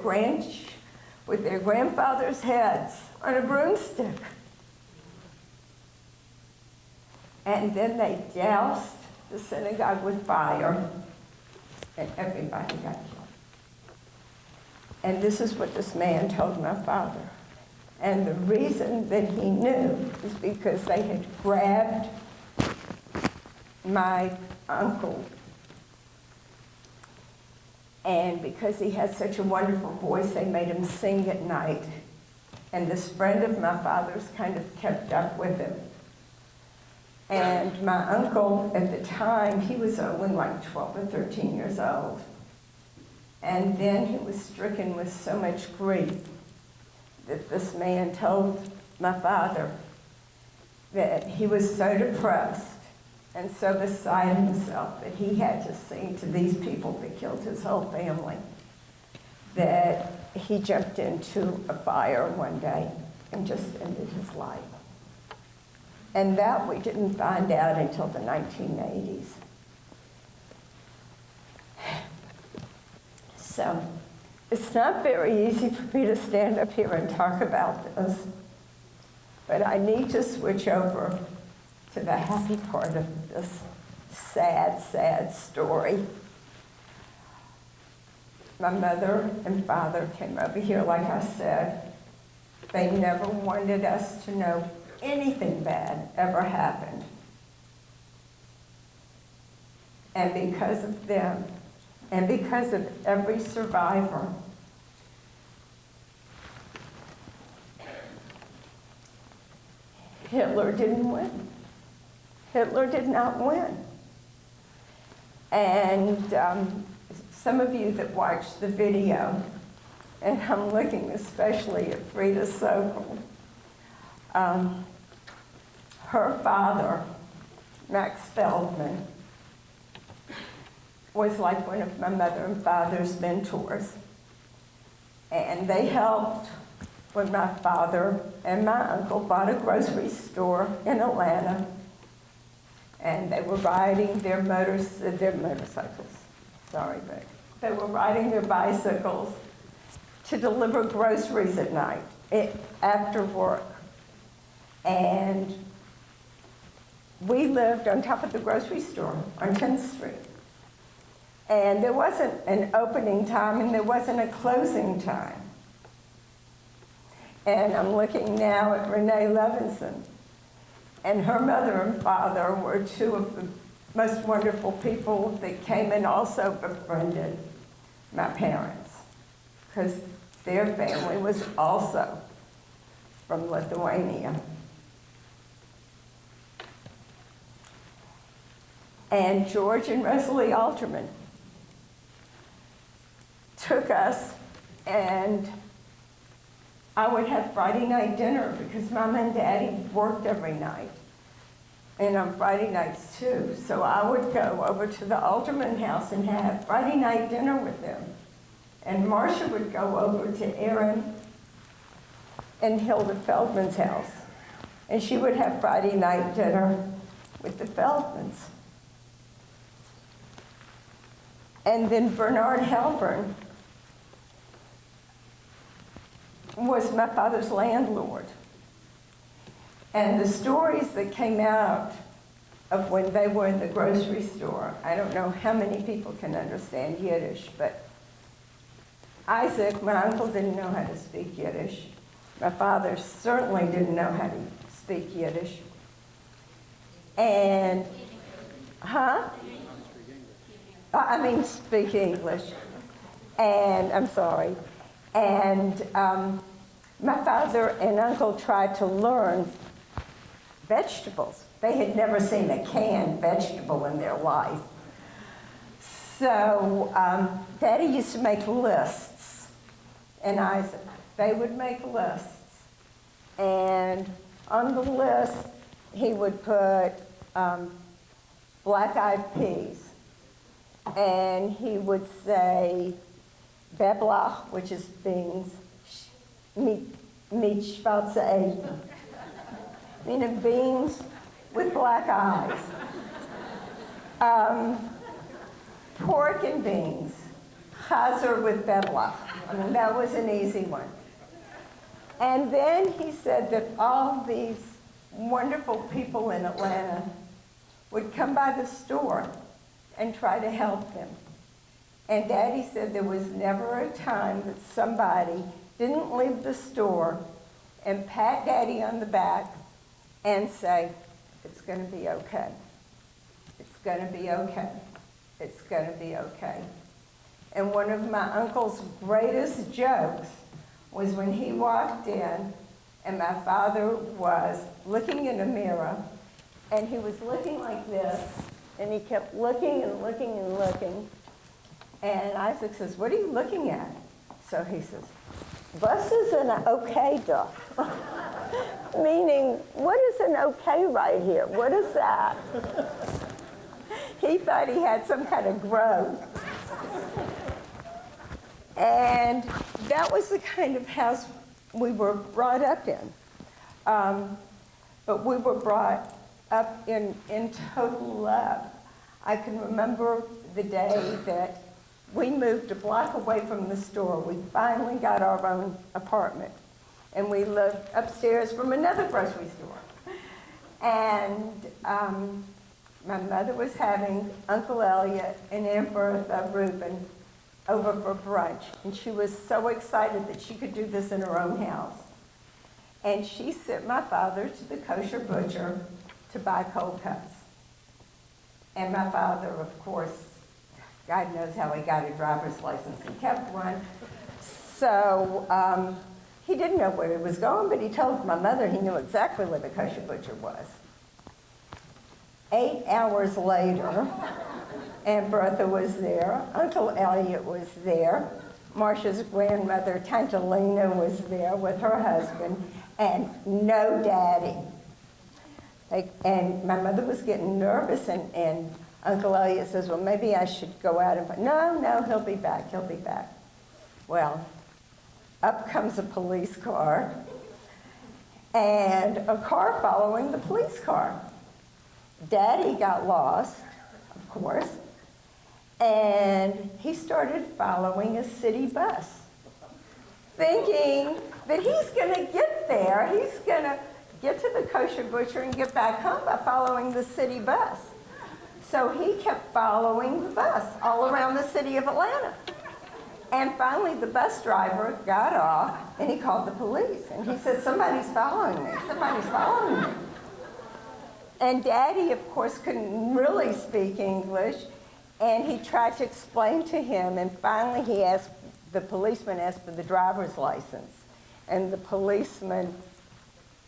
grandfather's heads on a broomstick. And then they doused the synagogue with fire, and everybody got killed. And this is what this man told my father. And the reason that he knew is because they had grabbed my uncle. And because he had such a wonderful voice, they made him sing at night. And this friend of my father's kind of kept up with him. And my uncle, at the time, he was only like 12 or 13 years old. And then he was stricken with so much grief that this man told my father that he was so depressed and so beside himself that he had to sing to these people that killed his whole family, that he jumped into a fire one day and just ended his life. And that we didn't find out until the 1980s. So it's not very easy for me to stand up here and talk about this, but I need to switch over to the happy part of this sad, sad story. My mother and father came over here, like I said. They never wanted us to know anything bad ever happened. And because of them, and because of every survivor, Hitler didn't win. Hitler did not win. And some of you that watched the video, and I'm looking especially at Frida Sokol, her father, Max Feldman, was like one of my mother and father's mentors. And they helped when my father and my uncle bought a grocery store in Atlanta. And they were riding their motorcycles, sorry, but they were riding their bicycles to deliver groceries at night, after work. And we lived on top of the grocery store on 10th Street. And there wasn't an opening time and there wasn't a closing time. And I'm looking now at Renee Levinson. And her mother and father were two of the most wonderful people that came and also befriended my parents, because their family was also from Lithuania. And George and Rosalie Alterman took us, and I would have Friday night dinner because Mom and Daddy worked every night. And on Friday nights too. So I would go over to the Alterman house and have Friday night dinner with them. And Marcia would go over to Aaron and Hilda Feldman's house. And she would have Friday night dinner with the Feldmans. And then Bernard Halpern was my father's landlord. And the stories that came out of when they were in the grocery store, I don't know how many people can understand Yiddish, but Isaac, my uncle, didn't know how to speak Yiddish. My father certainly didn't know how to speak Yiddish. And, speak English. And, I'm sorry. And my father and uncle tried to learn vegetables. They had never seen a canned vegetable in their life. So Daddy used to make lists, and Isaac, they would make lists. And on the list, he would put black-eyed peas. And he would say beblach, which is beans, mit schwarze Augen, meaning beans with black eyes. Pork and beans, chazer with beblach. That was an easy one. And then he said that all these wonderful people in Atlanta would come by the store and try to help him. And Daddy said there was never a time that somebody didn't leave the store and pat Daddy on the back and say, "It's going to be okay. It's going to be okay. It's going to be okay." And one of my uncle's greatest jokes was when he walked in and my father was looking in a mirror, and he was looking like this, and he kept looking and looking and looking. And Isaac says, "What are you looking at?" So he says, "Was is an okay doch?" Meaning, what is an okay right here? What is that? He thought he had some kind of growth. And that was the kind of house we were brought up in. But we were brought up in total love. I can remember the day that we moved a block away from the store. We finally got our own apartment. And we lived upstairs from another grocery store. And my mother was having Uncle Elliot and Aunt Bertha Reuben over for brunch. And she was so excited that she could do this in her own house. And she sent my father to the kosher butcher to buy cold cuts. And my father, of course, God knows how he got a driver's license and kept one. So he didn't know where he was going, but he told my mother he knew exactly where the kosher butcher was. 8 hours later, Aunt Bertha was there, Uncle Elliot was there, Marcia's grandmother, Tante Lena, was there with her husband, and no Daddy. And my mother was getting nervous, and Uncle Elliot says, "Well, maybe I should go out and..." No, he'll be back, he'll be back. Well, up comes a police car, and a car following the police car. Daddy got lost, of course, and he started following a city bus, thinking that he's going to get there, he's going to get to the kosher butcher and get back home by following the city bus. So he kept following the bus all around the city of Atlanta. And finally the bus driver got off and he called the police. And he said, "Somebody's following me, somebody's following me." And Daddy, of course, couldn't really speak English. And he tried to explain to him. And finally the policeman asked for the driver's license. And the policeman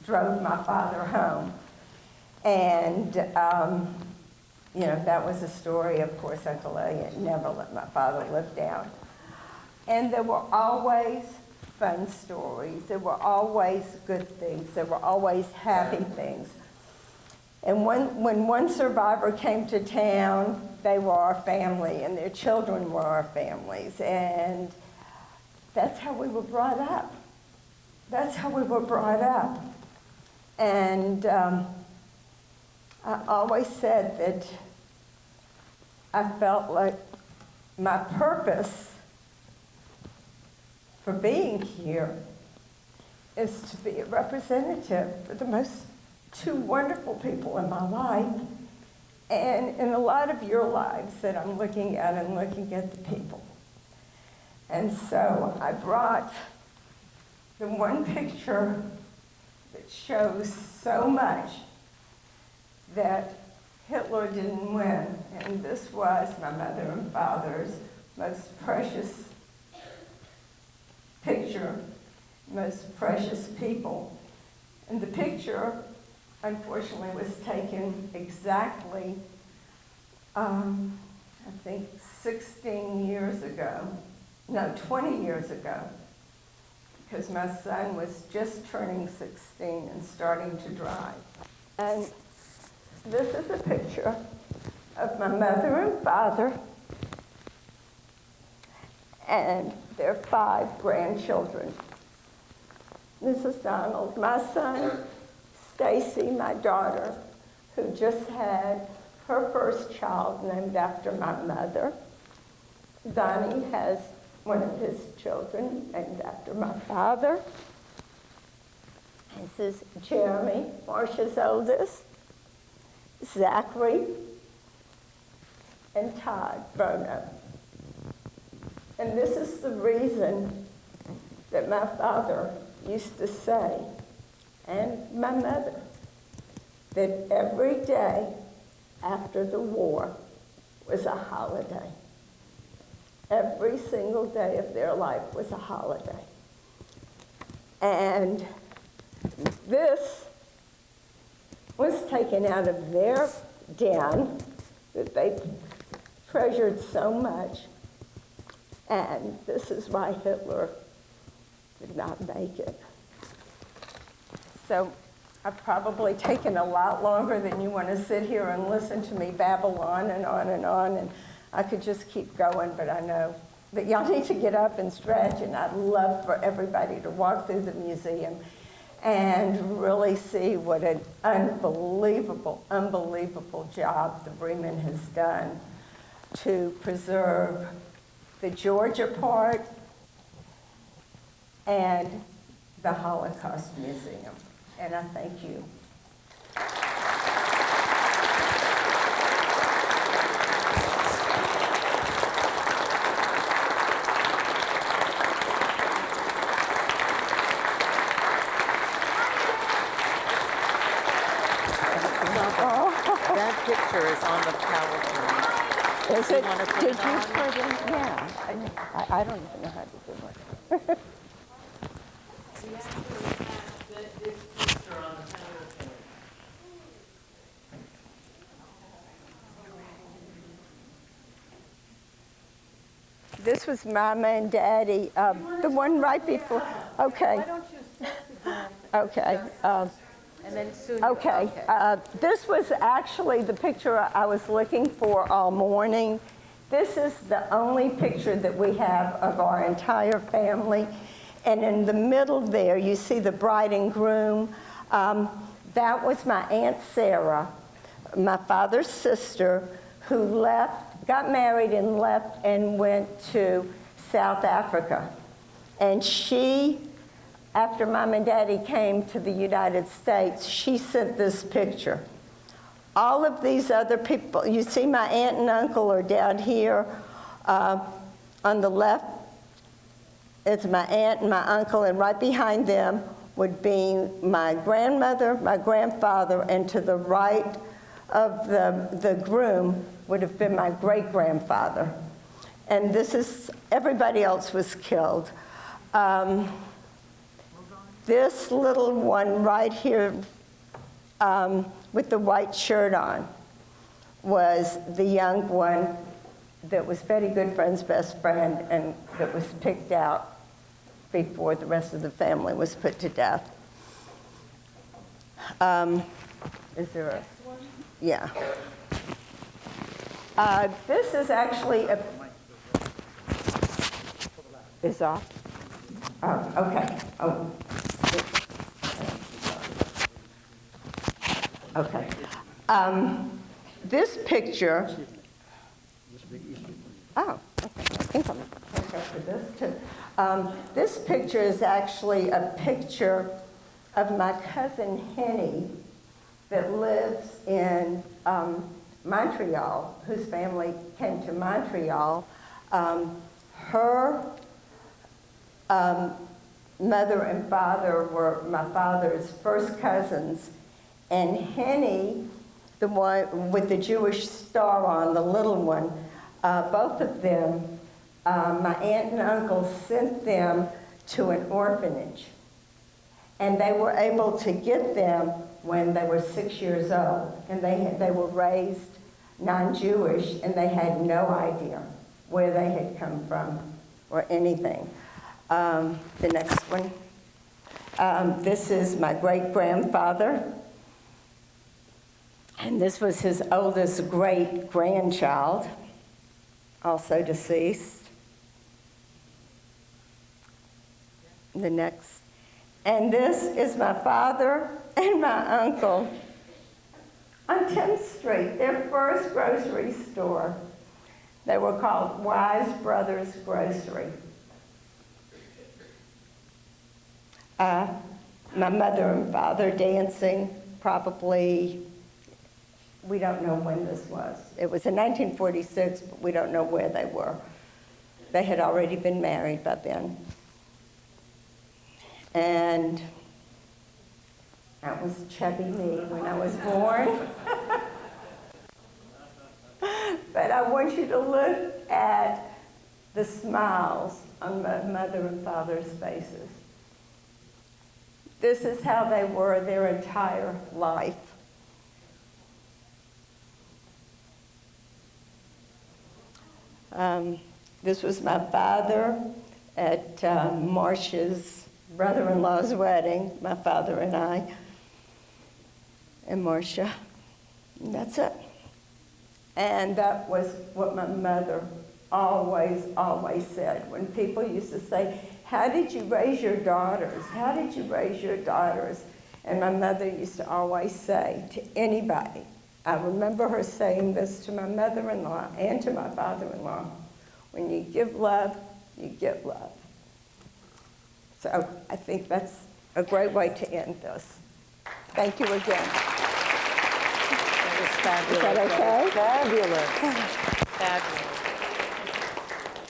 drove my father home. And, that was a story. Of course, Uncle Elliot never let my father live down. And there were always fun stories. There were always good things. There were always happy things. And when one survivor came to town, they were our family, and their children were our families. And that's how we were brought up. That's how we were brought up. And I always said that I felt like my purpose for being here is to be a representative for the most two wonderful people in my life, and in a lot of your lives that I'm looking at and looking at the people. And so I brought the one picture that shows so much that Hitler didn't win. And this was my mother and father's most precious picture, most precious people. And the picture, unfortunately, was taken exactly, I think 16 years ago. No, 20 years ago, because my son was just turning 16 and starting to drive. And this is a picture of my mother and father and their 5 grandchildren. Mrs. Donald, my son, Stacy, my daughter, who just had her first child named after my mother. Donnie has one of his children named after my father. This is Jeremy, Marcia's oldest, Zachary, and Todd Bono. And this is the reason that my father used to say, and my mother, that every day after the war was a holiday. Every single day of their life was a holiday. And this was taken out of their den that they treasured so much. And this is why Hitler did not make it. So I've probably taken a lot longer than you want to sit here and listen to me babble on and on and on. And I could just keep going, but I know that y'all need to get up and stretch, and I'd love for everybody to walk through the museum and really see what an unbelievable, unbelievable job the Bremen has done to preserve the Georgia part and the Holocaust Museum. And I thank you. That picture is on the PowerPoint. Is it? wanna put Did it you on? put it? Yeah. I don't even know how to do it. We actually have this picture on the PowerPoint. This was Mama and Daddy, the one right before. Okay. Okay. And then soon. Okay. This was actually the picture I was looking for all morning. This is the only picture that we have of our entire family. And in the middle there, you see the bride and groom. That was my Aunt Sarah, my father's sister, who left, got married and left and went to South Africa. And she, after Mom and Daddy came to the United States, she sent this picture. All of these other people, you see my aunt and uncle are down here on the left. It's my aunt and my uncle, and right behind them would be my grandmother, my grandfather, and to the right of the groom would have been my great-grandfather. And this is, everybody else was killed. This little one right here with the white shirt on was the young one that was Betty Goodfriend's best friend and that was picked out before the rest of the family was put to death. Is there a... Yeah. This is actually a... Is off? Oh, okay. Oh. Okay. This picture... Oh, okay. I think I'm... up for this too. This picture is actually a picture of my cousin Henny that lives in Montreal, whose family came to Montreal. Her mother and father were my father's first cousins, and Henny, the one with the Jewish star on, the little one, both of them, my aunt and uncle sent them to an orphanage. And they were able to get them when they were 6 years old. And they were raised non-Jewish, and they had no idea where they had come from or anything. The next one. This is my great-grandfather. And this was his oldest great-grandchild, also deceased. The next. And this is my father and my uncle on 10th Street, their first grocery store. They were called Wise Brothers Grocery. My mother and father dancing, probably, we don't know when this was. It was in 1946, but we don't know where they were. They had already been married by then. And that was chubby me when I was born. But I want you to look at the smiles on my mother and father's faces. This is how they were their entire life. This was my father at Marcia's brother-in-law's wedding, my father and I, and Marcia. And that's it. And that was what my mother always said. When people used to say, "How did you raise your daughters? How did you raise your daughters?" And my mother used to always say to anybody, I remember her saying this to my mother-in-law and to my father-in-law, "When you give love, you get love." So I think that's a great way to end this. Thank you again. That was fabulous. Is that okay? Fabulous. Fabulous.